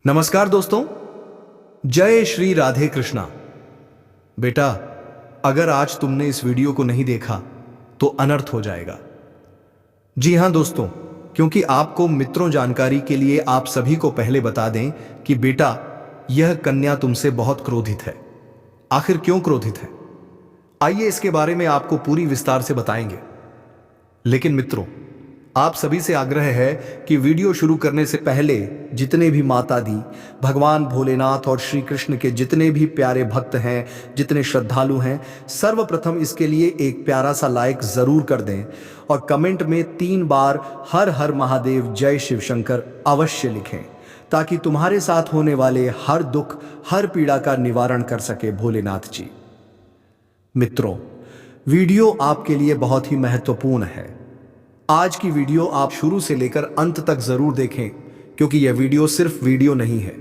नमस्कार दोस्तों, जय श्री राधे कृष्णा। बेटा, अगर आज तुमने इस वीडियो को नहीं देखा तो अनर्थ हो जाएगा। जी हां दोस्तों, क्योंकि आपको मित्रों जानकारी के लिए आप सभी को पहले बता दें कि बेटा, यह कन्या तुमसे बहुत क्रोधित है। आखिर क्यों क्रोधित है, आइए इसके बारे में आपको पूरी विस्तार से बताएंगे। लेकिन मित्रों, आप सभी से आग्रह है कि वीडियो शुरू करने से पहले जितने भी माता दी, भगवान भोलेनाथ और श्री कृष्ण के जितने भी प्यारे भक्त हैं, जितने श्रद्धालु हैं, सर्वप्रथम इसके लिए एक प्यारा सा लाइक जरूर कर दें और कमेंट में 3 बार हर हर महादेव जय शिव शंकर अवश्य लिखें, ताकि तुम्हारे साथ होने वाले हर दुख, हर पीड़ा का निवारण कर सके भोलेनाथ जी। मित्रों, वीडियो आपके लिए बहुत ही महत्वपूर्ण है। आज की वीडियो आप शुरू से लेकर अंत तक जरूर देखें, क्योंकि यह वीडियो सिर्फ वीडियो नहीं है।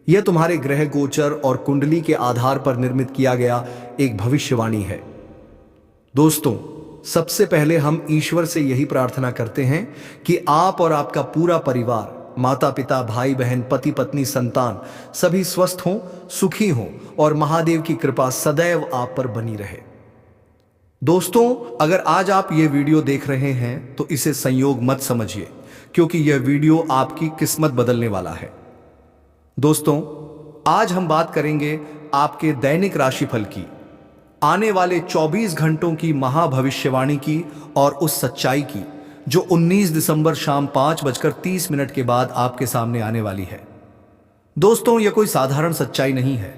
यह तुम्हारे ग्रह गोचर और कुंडली के आधार पर निर्मित किया गया एक भविष्यवाणी है। दोस्तों, सबसे पहले हम ईश्वर से यही प्रार्थना करते हैं कि आप और आपका पूरा परिवार, माता पिता, भाई बहन, पति पत्नी, संतान सभी स्वस्थ हों, सुखी हों और महादेव की कृपा सदैव आप पर बनी रहे। दोस्तों, अगर आज आप ये वीडियो देख रहे हैं तो इसे संयोग मत समझिए, क्योंकि यह वीडियो आपकी किस्मत बदलने वाला है। दोस्तों, आज हम बात करेंगे आपके दैनिक राशिफल की, आने वाले 24 घंटों की महाभविष्यवाणी की और उस सच्चाई की जो 19 दिसंबर शाम 5:30 के बाद आपके सामने आने वाली है। दोस्तों, यह कोई साधारण सच्चाई नहीं है।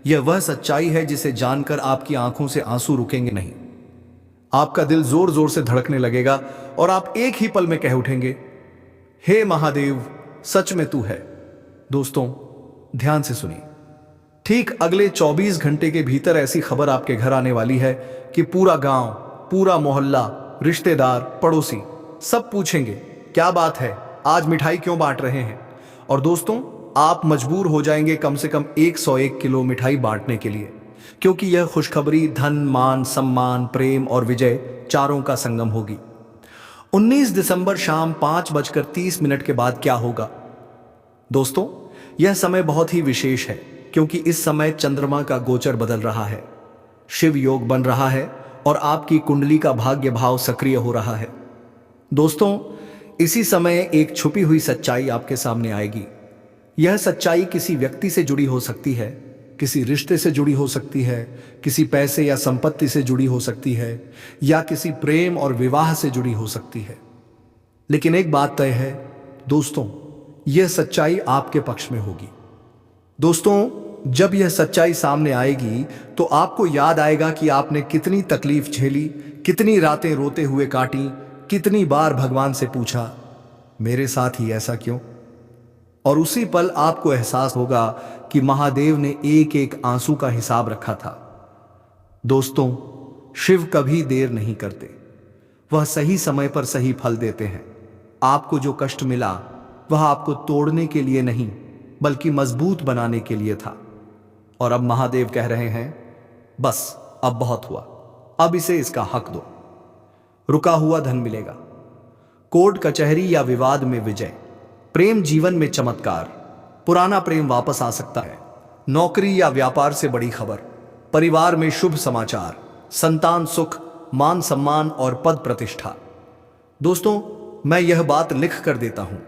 यह वह सच्चाई है जिसे जानकर आपकी आंखों से आंसू रुकेंगे नहीं। आपका दिल जोर जोर से धड़कने लगेगा और आप एक ही पल में कह उठेंगे, हे महादेव, सच में तू है। दोस्तों, ध्यान से सुनिए। ठीक अगले 24 घंटे के भीतर ऐसी खबर आपके घर आने वाली है कि पूरा गांव, पूरा मोहल्ला, रिश्तेदार, पड़ोसी सब पूछेंगे, क्या बात है, आज मिठाई क्यों बांट रहे हैं। और दोस्तों, आप मजबूर हो जाएंगे कम से कम 101 किलो मिठाई बांटने के लिए, क्योंकि यह खुशखबरी धन, मान, सम्मान, प्रेम और विजय चारों का संगम होगी। 19 दिसंबर शाम 5:30 के बाद क्या होगा? दोस्तों, यह समय बहुत ही विशेष है, क्योंकि इस समय चंद्रमा का गोचर बदल रहा है, शिव योग बन रहा है और आपकी कुंडली का भाग्य भाव सक्रिय हो रहा है। दोस्तों, इसी समय एक छुपी हुई सच्चाई आपके सामने आएगी। यह सच्चाई किसी व्यक्ति से जुड़ी हो सकती है, किसी रिश्ते से जुड़ी हो सकती है, किसी पैसे या संपत्ति से जुड़ी हो सकती है, या किसी प्रेम और विवाह से जुड़ी हो सकती है। लेकिन एक बात तय है दोस्तों, यह सच्चाई आपके पक्ष में होगी। दोस्तों, जब यह सच्चाई सामने आएगी तो आपको याद आएगा कि आपने कितनी तकलीफ झेली, कितनी रातें रोते हुए काटी, कितनी बार भगवान से पूछा, मेरे साथ ही ऐसा क्यों। और उसी पल आपको एहसास होगा कि महादेव ने एक एक आंसू का हिसाब रखा था। दोस्तों, शिव कभी देर नहीं करते, वह सही समय पर सही फल देते हैं। आपको जो कष्ट मिला वह आपको तोड़ने के लिए नहीं, बल्कि मजबूत बनाने के लिए था। और अब महादेव कह रहे हैं, बस अब बहुत हुआ, अब इसे इसका हक दो। रुका हुआ धन मिलेगा, कोर्ट कचहरी या विवाद में विजय, प्रेम जीवन में चमत्कार, पुराना प्रेम वापस आ सकता है, नौकरी या व्यापार से बड़ी खबर, परिवार में शुभ समाचार, संतान सुख, मान सम्मान और पद प्रतिष्ठा। दोस्तों, मैं यह बात लिख कर देता हूं,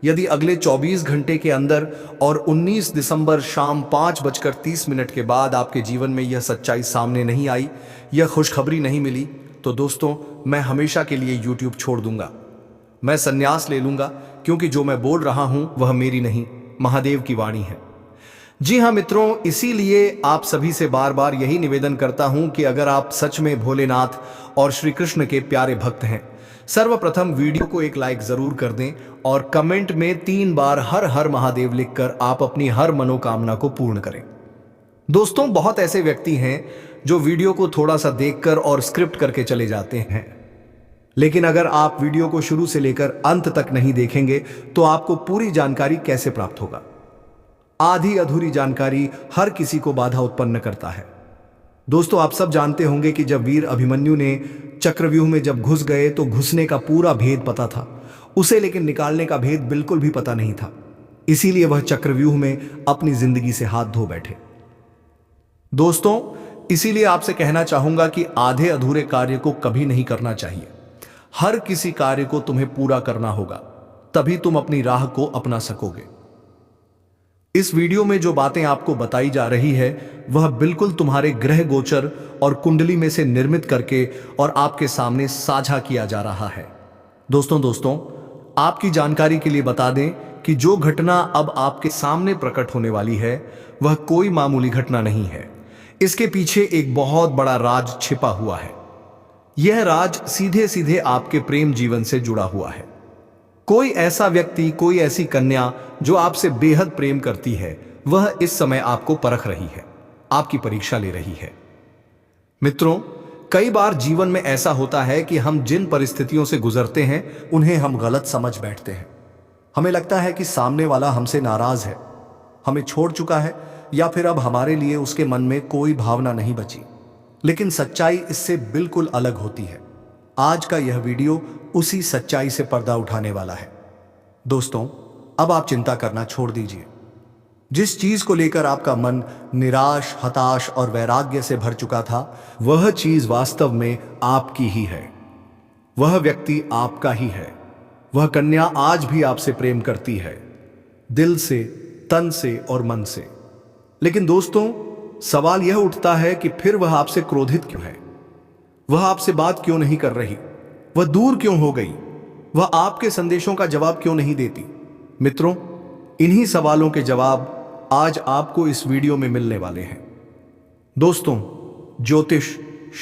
यदि अगले 24 घंटे के अंदर और 19 दिसंबर शाम 5:30 के बाद आपके जीवन में यह सच्चाई सामने नहीं आई, यह खुशखबरी नहीं मिली, तो दोस्तों, मैं हमेशा के लिए YouTube छोड़ दूंगा, मैं संन्यास ले लूंगा, क्योंकि जो मैं बोल रहा हूं वह मेरी नहीं, महादेव की वाणी है। जी हां मित्रों, इसीलिए आप सभी से बार बार यही निवेदन करता हूं कि अगर आप सच में भोलेनाथ और श्री कृष्ण के प्यारे भक्त हैं, सर्वप्रथम वीडियो को एक लाइक जरूर कर दें और कमेंट में 3 बार हर हर महादेव लिखकर आप अपनी हर मनोकामना को पूर्ण करें। दोस्तों, बहुत ऐसे व्यक्ति हैं जो वीडियो को थोड़ा सा देखकर और स्क्रिप्ट करके चले जाते हैं, लेकिन अगर आप वीडियो को शुरू से लेकर अंत तक नहीं देखेंगे तो आपको पूरी जानकारी कैसे प्राप्त होगा। आधी अधूरी जानकारी हर किसी को बाधा उत्पन्न करता है। दोस्तों, आप सब जानते होंगे कि जब वीर अभिमन्यु ने चक्रव्यूह में जब घुस गए तो घुसने का पूरा भेद पता था उसे, लेकिन निकालने का भेद बिल्कुल भी पता नहीं था। इसीलिए वह चक्रव्यूह में अपनी जिंदगी से हाथ धो बैठे। दोस्तों, इसीलिए आपसे कहना चाहूंगा कि आधे अधूरे कार्य को कभी नहीं करना चाहिए। हर किसी कार्य को तुम्हें पूरा करना होगा, तभी तुम अपनी राह को अपना सकोगे। इस वीडियो में जो बातें आपको बताई जा रही है वह बिल्कुल तुम्हारे ग्रह गोचर और कुंडली में से निर्मित करके और आपके सामने साझा किया जा रहा है। दोस्तों, आपकी जानकारी के लिए बता दें कि जो घटना अब आपके सामने प्रकट होने वाली है वह कोई मामूली घटना नहीं है। इसके पीछे एक बहुत बड़ा राज छिपा हुआ है। यह राज सीधे सीधे आपके प्रेम जीवन से जुड़ा हुआ है। कोई ऐसा व्यक्ति, कोई ऐसी कन्या जो आपसे बेहद प्रेम करती है, वह इस समय आपको परख रही है, आपकी परीक्षा ले रही है। मित्रों, कई बार जीवन में ऐसा होता है कि हम जिन परिस्थितियों से गुजरते हैं उन्हें हम गलत समझ बैठते हैं। हमें लगता है कि सामने वाला हमसे नाराज है, हमें छोड़ चुका है, या फिर अब हमारे लिए उसके मन में कोई भावना नहीं बची। लेकिन सच्चाई इससे बिल्कुल अलग होती है। आज का यह वीडियो उसी सच्चाई से पर्दा उठाने वाला है। दोस्तों, अब आप चिंता करना छोड़ दीजिए। जिस चीज को लेकर आपका मन निराश, हताश और वैराग्य से भर चुका था, वह चीज वास्तव में आपकी ही है। वह व्यक्ति आपका ही है। वह कन्या आज भी आपसे प्रेम करती है, दिल से, तन से और मन से। लेकिन दोस्तों, सवाल यह उठता है कि फिर वह आपसे क्रोधित क्यों है? वह आपसे बात क्यों नहीं कर रही? वह दूर क्यों हो गई? वह आपके संदेशों का जवाब क्यों नहीं देती? मित्रों, इन्हीं सवालों के जवाब आज आपको इस वीडियो में मिलने वाले हैं। दोस्तों, ज्योतिष,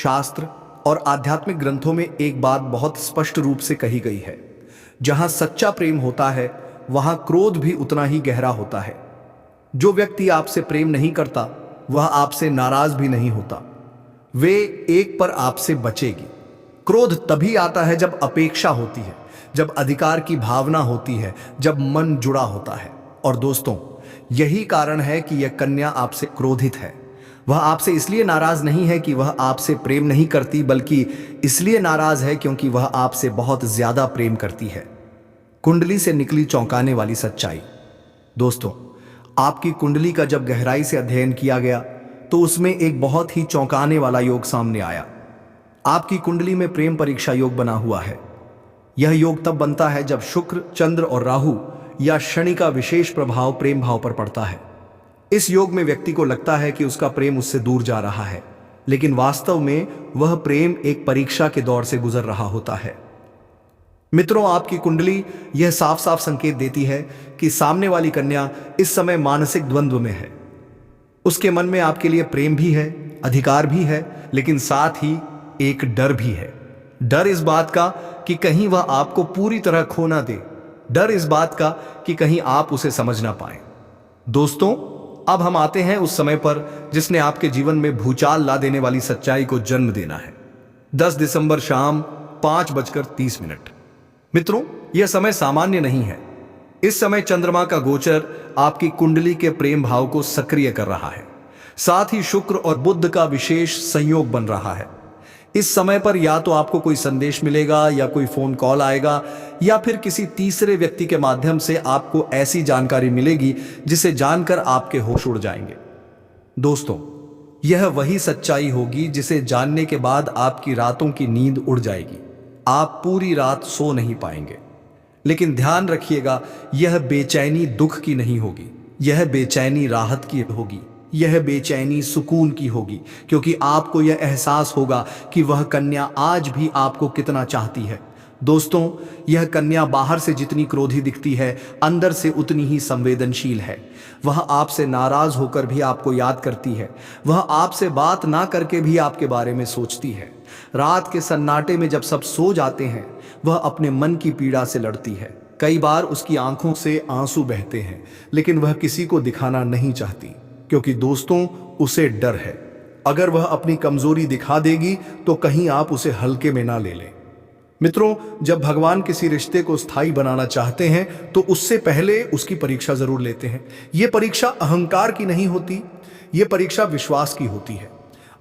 शास्त्र और आध्यात्मिक ग्रंथों में एक बात बहुत स्पष्ट रूप से कही गई है। जहां सच्चा प्रेम होता है, वहां क्रोध भी उतना ही गहरा होता है। जो व्यक्ति आपसे प्रेम नहीं करता, वह आपसे नाराज भी नहीं होता। वे एक पर आपसे बचेगी। क्रोध तभी आता है जब अपेक्षा होती है, जब अधिकार की भावना होती है, जब मन जुड़ा होता है। और दोस्तों, यही कारण है कि यह कन्या आपसे क्रोधित है। वह आपसे इसलिए नाराज नहीं है कि वह आपसे प्रेम नहीं करती, बल्कि इसलिए नाराज है क्योंकि वह आपसे बहुत ज्यादा प्रेम करती है। कुंडली से निकली चौंकाने वाली सच्चाई। दोस्तों, आपकी कुंडली का जब गहराई से अध्ययन किया गया तो उसमें एक बहुत ही चौंकाने वाला योग सामने आया। आपकी कुंडली में प्रेम परीक्षा योग बना हुआ है। यह योग तब बनता है जब शुक्र, चंद्र और राहु या शनि का विशेष प्रभाव प्रेम भाव पर पड़ता है। इस योग में व्यक्ति को लगता है कि उसका प्रेम उससे दूर जा रहा है, लेकिन वास्तव में वह प्रेम एक परीक्षा के दौर से गुजर रहा होता है। मित्रों, आपकी कुंडली यह साफ साफ संकेत देती है कि सामने वाली कन्या इस समय मानसिक द्वंद्व में है। उसके मन में आपके लिए प्रेम भी है, अधिकार भी है, लेकिन साथ ही एक डर भी है। डर इस बात का कि कहीं वह आपको पूरी तरह खो ना दे। डर इस बात का कि कहीं आप उसे समझ ना पाए। दोस्तों, अब हम आते हैं उस समय पर जिसने आपके जीवन में भूचाल ला देने वाली सच्चाई को जन्म देना है। 10 दिसंबर शाम 5:30। मित्रों, यह समय सामान्य नहीं है। इस समय चंद्रमा का गोचर आपकी कुंडली के प्रेम भाव को सक्रिय कर रहा है। साथ ही शुक्र और बुध का विशेष संयोग बन रहा है। इस समय पर या तो आपको कोई संदेश मिलेगा, या कोई फोन कॉल आएगा, या फिर किसी तीसरे व्यक्ति के माध्यम से आपको ऐसी जानकारी मिलेगी जिसे जानकर आपके होश उड़ जाएंगे। दोस्तों, यह वही सच्चाई होगी जिसे जानने के बाद आपकी रातों की नींद उड़ जाएगी। आप पूरी रात सो नहीं पाएंगे। लेकिन ध्यान रखिएगा, यह बेचैनी दुख की नहीं होगी, यह बेचैनी राहत की होगी, यह बेचैनी सुकून की होगी, क्योंकि आपको यह एहसास होगा कि वह कन्या आज भी आपको कितना चाहती है। दोस्तों, यह कन्या बाहर से जितनी क्रोधी दिखती है, अंदर से उतनी ही संवेदनशील है। वह आपसे नाराज होकर भी आपको याद करती है। वह आपसे बात ना करके भी आपके बारे में सोचती है। रात के सन्नाटे में जब सब सो जाते हैं, वह अपने मन की पीड़ा से लड़ती है। कई बार उसकी आंखों से आंसू बहते हैं, लेकिन वह किसी को दिखाना नहीं चाहती, क्योंकि दोस्तों, उसे डर है। अगर वह अपनी कमजोरी दिखा देगी तो कहीं आप उसे हल्के में ना ले लें। मित्रों, जब भगवान किसी रिश्ते को स्थायी बनाना चाहते हैं तो उससे पहले उसकी परीक्षा जरूर लेते हैं। यह परीक्षा अहंकार की नहीं होती, यह परीक्षा विश्वास की होती है।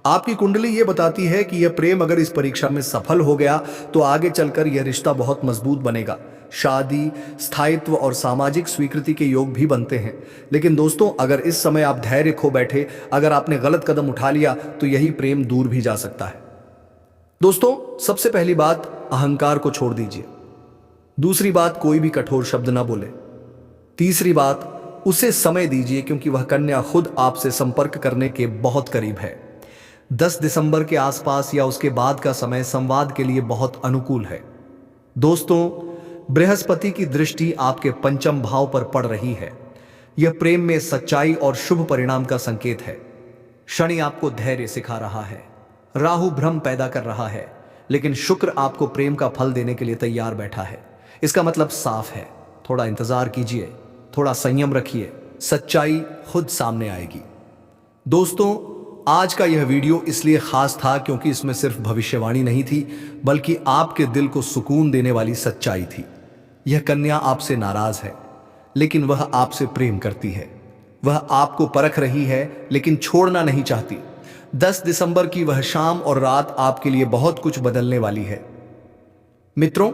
आपकी कुंडली यह बताती है कि यह प्रेम अगर इस परीक्षा में सफल हो गया तो आगे चलकर यह रिश्ता बहुत मजबूत बनेगा। शादी, स्थायित्व और सामाजिक स्वीकृति के योग भी बनते हैं। लेकिन दोस्तों, अगर इस समय आप धैर्य खो बैठे, अगर आपने गलत कदम उठा लिया, तो यही प्रेम दूर भी जा सकता है। दोस्तों, सबसे पहली बात, अहंकार को छोड़ दीजिए। दूसरी बात, कोई भी कठोर शब्द ना बोले। तीसरी बात, उसे समय दीजिए, क्योंकि वह कन्या खुद आपसे संपर्क करने के बहुत करीब है। 10 दिसंबर के आसपास या उसके बाद का समय संवाद के लिए बहुत अनुकूल है। दोस्तों, बृहस्पति की दृष्टि आपके पंचम भाव पर पड़ रही है। यह प्रेम में सच्चाई और शुभ परिणाम का संकेत है। शनि आपको धैर्य सिखा रहा है, राहु भ्रम पैदा कर रहा है, लेकिन शुक्र आपको प्रेम का फल देने के लिए तैयार बैठा है। इसका मतलब साफ है, थोड़ा इंतजार कीजिए, थोड़ा संयम रखिए, सच्चाई खुद सामने आएगी। दोस्तों, आज का यह वीडियो इसलिए खास था क्योंकि इसमें सिर्फ भविष्यवाणी नहीं थी, बल्कि आपके दिल को सुकून देने वाली सच्चाई थी। यह कन्या आपसे नाराज है, लेकिन वह आपसे प्रेम करती है। वह आपको परख रही है, लेकिन छोड़ना नहीं चाहती। 10 दिसंबर की वह शाम और रात आपके लिए बहुत कुछ बदलने वाली है। मित्रों,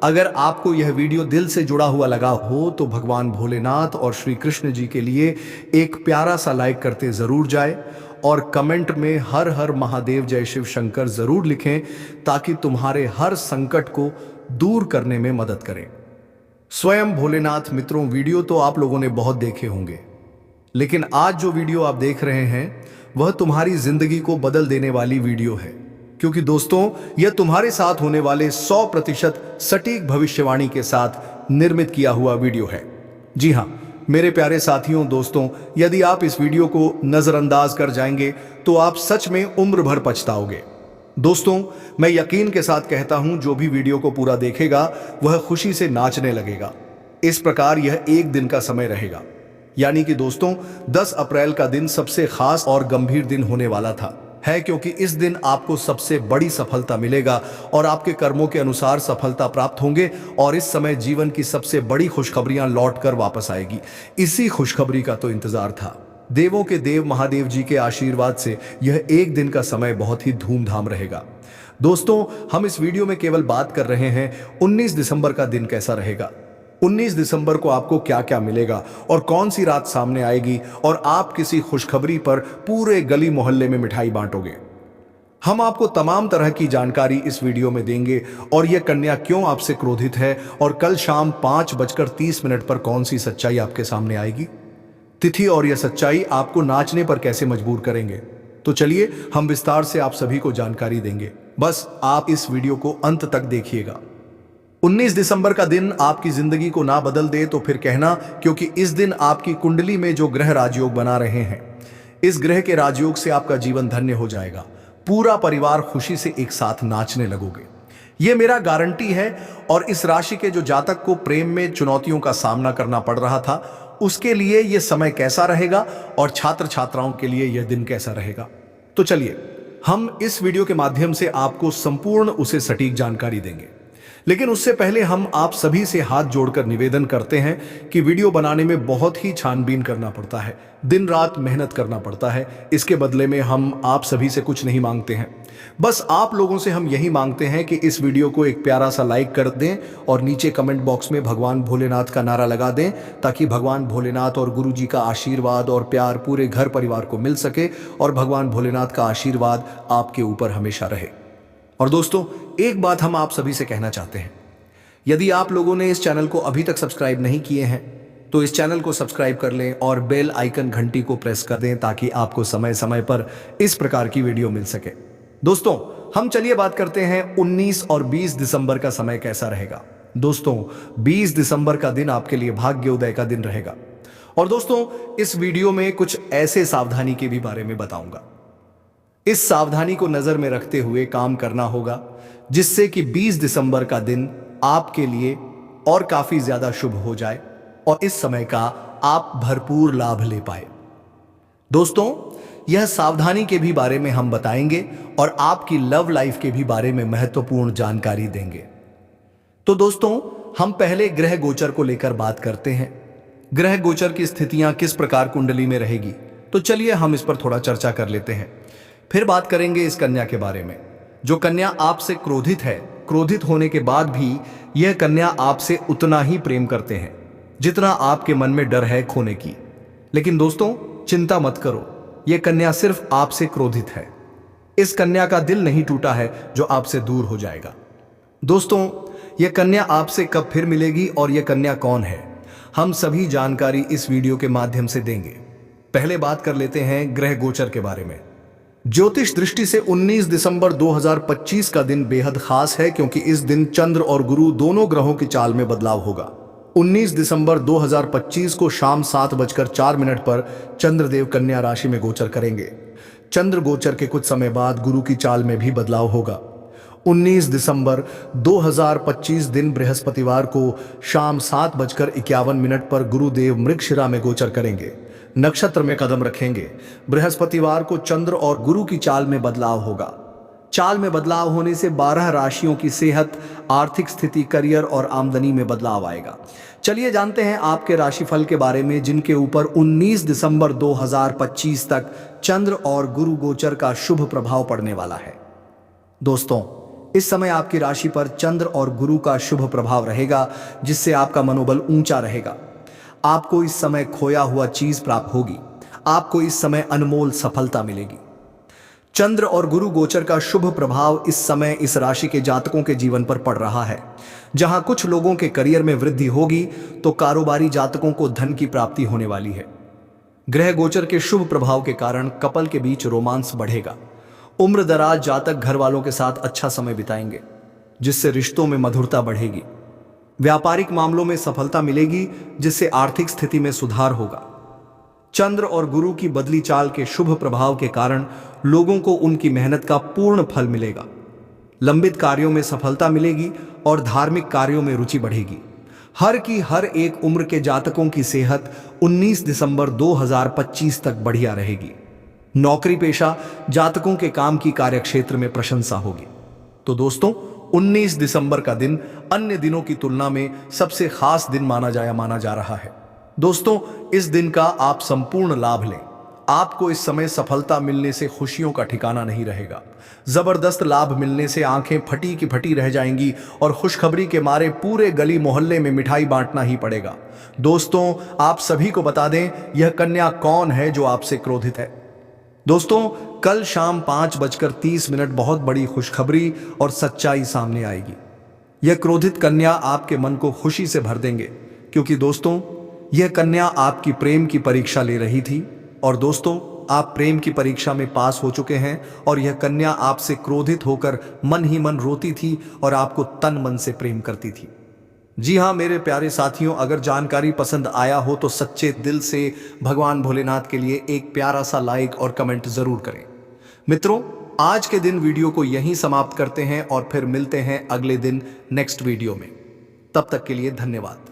अगर आपको यह वीडियो दिल से जुड़ा हुआ लगा हो तो भगवान भोलेनाथ और श्री कृष्ण जी के लिए एक प्यारा सा लाइक करते जरूर जाए और कमेंट में हर हर महादेव जय शिव शंकर जरूर लिखें, ताकि तुम्हारे हर संकट को दूर करने में मदद करें। स्वयं भोलेनाथ। मित्रों, वीडियो तो आप लोगों ने बहुत देखे होंगे, लेकिन आज जो वीडियो आप देख रहे हैं वह तुम्हारी जिंदगी को बदल देने वाली वीडियो है, क्योंकि दोस्तों, यह तुम्हारे साथ होने वाले 100% सटीक भविष्यवाणी के साथ निर्मित किया हुआ वीडियो है। जी हां मेरे प्यारे साथियों, दोस्तों, यदि आप इस वीडियो को नजरअंदाज कर जाएंगे तो आप सच में उम्र भर पछताओगे। दोस्तों, मैं यकीन के साथ कहता हूं, जो भी वीडियो को पूरा देखेगा वह खुशी से नाचने लगेगा। इस प्रकार यह एक दिन का समय रहेगा, यानी कि दोस्तों 10 अप्रैल का दिन सबसे खास और गंभीर दिन होने वाला था, क्योंकि इस दिन आपको सबसे बड़ी सफलता मिलेगा और आपके कर्मों के अनुसार सफलता प्राप्त होंगे और इस समय जीवन की सबसे बड़ी खुशखबरियां लौटकर वापस आएगी। इसी खुशखबरी का तो इंतजार था। देवों के देव महादेव जी के आशीर्वाद से यह एक दिन का समय बहुत ही धूमधाम रहेगा। दोस्तों, हम इस वीडियो में केवल बात कर रहे हैं 19 दिसंबर का दिन कैसा रहेगा। 19 दिसंबर को आपको क्या क्या मिलेगा और कौन सी रात सामने आएगी और आप किसी खुशखबरी पर पूरे गली मोहल्ले में मिठाई बांटोगे। हम आपको तमाम तरह की जानकारी इस वीडियो में देंगे और यह कन्या क्यों आपसे क्रोधित है और कल शाम 5:30 पर कौन सी सच्चाई आपके सामने आएगी। तिथि और यह सच्चाई आपको नाचने पर कैसे मजबूर करेंगे। तो चलिए हम विस्तार से आप सभी को जानकारी देंगे, बस आप इस वीडियो को अंत तक देखिएगा। 19 दिसंबर का दिन आपकी जिंदगी को ना बदल दे तो फिर कहना, क्योंकि इस दिन आपकी कुंडली में जो ग्रह राजयोग बना रहे हैं, इस ग्रह के राजयोग से आपका जीवन धन्य हो जाएगा। पूरा परिवार खुशी से एक साथ नाचने लगोगे, यह मेरा गारंटी है। और इस राशि के जो जातक को प्रेम में चुनौतियों का सामना करना पड़ रहा था, उसके लिए यह समय कैसा रहेगा और छात्र छात्राओं के लिए यह दिन कैसा रहेगा। तो चलिए हम इस वीडियो के माध्यम से आपको संपूर्ण उसे सटीक जानकारी देंगे, लेकिन उससे पहले हम आप सभी से हाथ जोड़कर निवेदन करते हैं कि वीडियो बनाने में बहुत ही छानबीन करना पड़ता है, दिन रात मेहनत करना पड़ता है। इसके बदले में हम आप सभी से कुछ नहीं मांगते हैं, बस आप लोगों से हम यही मांगते हैं कि इस वीडियो को एक प्यारा सा लाइक कर दें और नीचे कमेंट बॉक्स में भगवान भोलेनाथ का नारा लगा दें, ताकि भगवान भोलेनाथ और गुरु जी का आशीर्वाद और प्यार पूरे घर परिवार को मिल सके और भगवान भोलेनाथ का आशीर्वाद आपके ऊपर हमेशा रहे। और दोस्तों, एक बात हम आप सभी से कहना चाहते हैं, यदि आप लोगों ने इस चैनल को अभी तक सब्सक्राइब नहीं किए हैं तो इस चैनल को सब्सक्राइब कर लें और बेल आइकन घंटी को प्रेस कर दें, ताकि आपको समय समय पर इस प्रकार की वीडियो मिल सके। दोस्तों, हम चलिए बात करते हैं 19 और 20 दिसंबर का समय कैसा रहेगा। दोस्तों, 20 दिसंबर का दिन आपके लिए भाग्योदय का दिन रहेगा। और दोस्तों, इस वीडियो में कुछ ऐसे सावधानी के भी बारे में बताऊंगा। इस सावधानी को नजर में रखते हुए काम करना होगा, जिससे कि 20 दिसंबर का दिन आपके लिए और काफी ज्यादा शुभ हो जाए और इस समय का आप भरपूर लाभ ले पाए। दोस्तों, यह सावधानी के भी बारे में हम बताएंगे और आपकी लव लाइफ के भी बारे में महत्वपूर्ण जानकारी देंगे। तो दोस्तों, हम पहले ग्रह गोचर को लेकर बात करते हैं। ग्रह गोचर की स्थितियां किस प्रकार कुंडली में रहेगी, तो चलिए हम इस पर थोड़ा चर्चा कर लेते हैं। फिर बात करेंगे इस कन्या के बारे में, जो कन्या आपसे क्रोधित है। क्रोधित होने के बाद भी यह कन्या आपसे उतना ही प्रेम करते हैं जितना आपके मन में डर है खोने की। लेकिन दोस्तों, चिंता मत करो, यह कन्या सिर्फ आपसे क्रोधित है। इस कन्या का दिल नहीं टूटा है जो आपसे दूर हो जाएगा। दोस्तों, यह कन्या आपसे कब फिर मिलेगी और यह कन्या कौन है, हम सभी जानकारी इस वीडियो के माध्यम से देंगे। पहले बात कर लेते हैं ग्रह गोचर के बारे में। ज्योतिष दृष्टि से 19 दिसंबर 2025 का दिन बेहद खास है, क्योंकि इस दिन चंद्र और गुरु दोनों ग्रहों की चाल में बदलाव होगा। 19 दिसंबर 2025 को शाम 7:04 पर चंद्रदेव कन्या राशि में गोचर करेंगे। चंद्र गोचर के कुछ समय बाद गुरु की चाल में भी बदलाव होगा। 19 दिसंबर 2025 दिन बृहस्पतिवार को शाम 7:51 पर गुरुदेव मृगशिरा में गोचर करेंगे, नक्षत्र में कदम रखेंगे। बृहस्पतिवार को चंद्र और गुरु की चाल में बदलाव होगा। चाल में बदलाव होने से 12 राशियों की सेहत, आर्थिक स्थिति, करियर और आमदनी में बदलाव आएगा। चलिए जानते हैं आपके राशिफल के बारे में, जिनके ऊपर 19 दिसंबर 2025 तक चंद्र और गुरु गोचर का शुभ प्रभाव पड़ने वाला है। दोस्तों, इस समय आपकी राशि पर चंद्र और गुरु का शुभ प्रभाव रहेगा, जिससे आपका मनोबल ऊंचा रहेगा। आपको इस समय खोया हुआ चीज प्राप्त होगी। आपको इस समय अनमोल सफलता मिलेगी। चंद्र और गुरु गोचर का शुभ प्रभाव इस समय इस राशि के जातकों के जीवन पर पड़ रहा है। जहां कुछ लोगों के करियर में वृद्धि होगी, तो कारोबारी जातकों को धन की प्राप्ति होने वाली है। ग्रह गोचर के शुभ प्रभाव के कारण कपल के बीच रोमांस बढ़ेगा। उम्र दराज जातक घर वालों के साथ अच्छा समय बिताएंगे, जिससे रिश्तों में मधुरता बढ़ेगी। व्यापारिक मामलों में सफलता मिलेगी, जिससे आर्थिक स्थिति में सुधार होगा। चंद्र और गुरु की बदली चाल के शुभ प्रभाव के कारण लोगों को उनकी मेहनत का पूर्ण फल मिलेगा। लंबित कार्यों में सफलता मिलेगी और धार्मिक कार्यों में रुचि बढ़ेगी। हर एक उम्र के जातकों की सेहत 19 दिसंबर 2025 तक बढ़िया रहेगी। नौकरी पेशा जातकों के काम की कार्यक्षेत्र में प्रशंसा होगी। तो दोस्तों, 19 दिसंबर का दिन अन्य दिनों की तुलना में सबसे खास दिन माना जा रहा है। दोस्तों, इस दिन का आप संपूर्ण लाभ लें। आपको इस समय सफलता मिलने से खुशियों का ठिकाना नहीं रहेगा। जबरदस्त लाभ मिलने से आंखें फटी की फटी रह जाएंगी और खुशखबरी के मारे पूरे गली मोहल्ले में मिठाई बांटना ही पड़ेगा। दोस्तों, आप सभी को बता दें, यह कन्या कौन है जो आपसे क्रोधित है। दोस्तों, कल शाम 5:30 बहुत बड़ी खुशखबरी और सच्चाई सामने आएगी। यह क्रोधित कन्या आपके मन को खुशी से भर देंगे, क्योंकि दोस्तों, यह कन्या आपकी प्रेम की परीक्षा ले रही थी। और दोस्तों, आप प्रेम की परीक्षा में पास हो चुके हैं और यह कन्या आपसे क्रोधित होकर मन ही मन रोती थी और आपको तन मन से प्रेम करती थी। जी हाँ मेरे प्यारे साथियों, अगर जानकारी पसंद आया हो तो सच्चे दिल से भगवान भोलेनाथ के लिए एक प्यारा सा लाइक और कमेंट जरूर करें। मित्रों, आज के दिन वीडियो को यहीं समाप्त करते हैं और फिर मिलते हैं अगले दिन नेक्स्ट वीडियो में। तब तक के लिए धन्यवाद।